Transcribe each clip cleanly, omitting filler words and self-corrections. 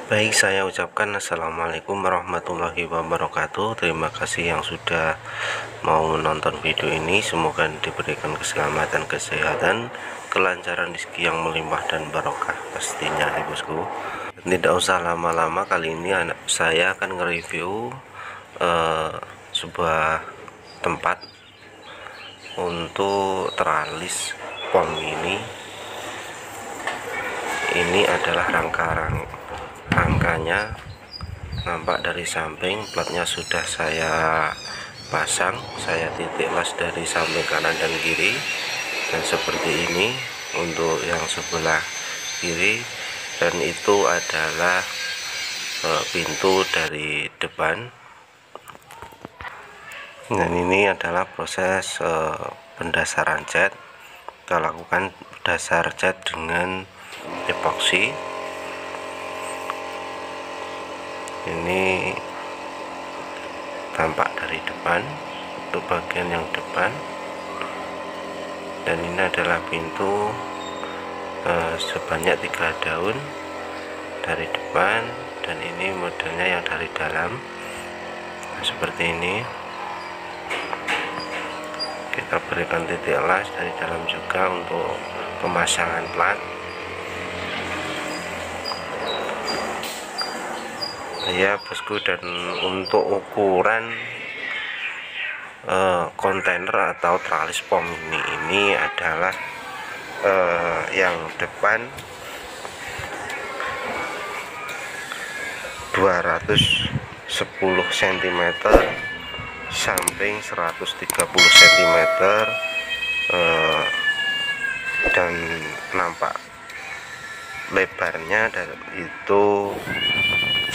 Baik, saya ucapkan assalamualaikum warahmatullahi wabarakatuh. Terima kasih yang sudah mau menonton video ini. Semoga diberikan keselamatan, kesehatan, kelancaran rezeki yang melimpah dan barokah pastinya nih bosku. Tidak usah lama-lama, kali ini saya akan nge-review sebuah tempat untuk teralis pom ini. Ini adalah rangkanya nampak dari samping, platnya sudah saya pasang, saya titik las dari samping kanan dan kiri, dan seperti ini untuk yang sebelah kiri, dan itu adalah pintu dari depan. Dan ini adalah proses pendasaran cat. Kita lakukan dasar cat dengan epoksi. Ini tampak dari depan untuk bagian yang depan, dan ini adalah pintu sebanyak 3 daun dari depan, dan ini modelnya yang dari dalam. Nah, seperti ini kita berikan titik las dari dalam juga untuk pemasangan plat. Ya bosku, dan untuk ukuran kontainer atau teralis pom ini adalah yang depan 210 cm, samping 130 cm, dan nampak lebarnya itu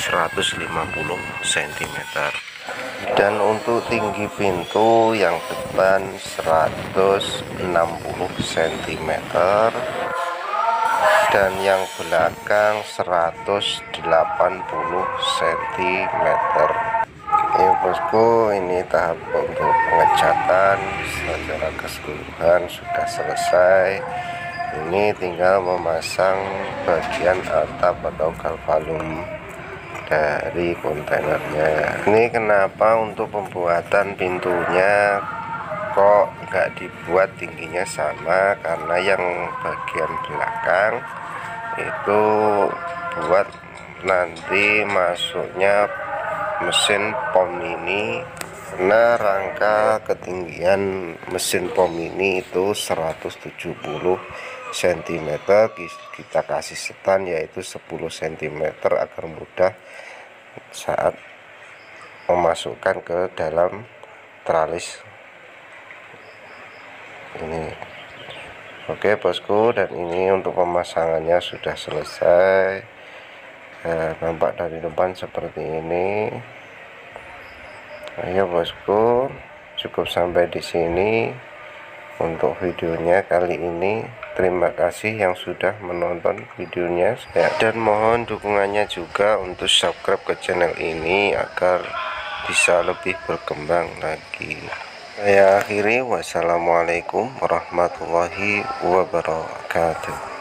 150 cm. Dan untuk tinggi pintu yang depan 160 cm, dan yang belakang 180 cm. Ya bosku, ini tahap untuk pengecatan secara keseluruhan sudah selesai. Ini tinggal memasang bagian atap atau galvalum dari kontainernya. Ini kenapa untuk pembuatan pintunya kok nggak dibuat tingginya sama, karena yang bagian belakang itu buat nanti masuknya mesin pom ini, karena rangka ketinggian mesin pom ini itu 170 cm, kita kasih setan yaitu 10 cm agar mudah saat memasukkan ke dalam teralis ini. Oke bosku, dan ini untuk pemasangannya sudah selesai. Nampak dari depan seperti ini. Ayo bosku, cukup sampai di sini untuk videonya kali ini. Terima kasih yang sudah menonton videonya, dan mohon dukungannya juga untuk subscribe ke channel ini agar bisa lebih berkembang lagi. Saya akhiri, wassalamualaikum warahmatullahi wabarakatuh.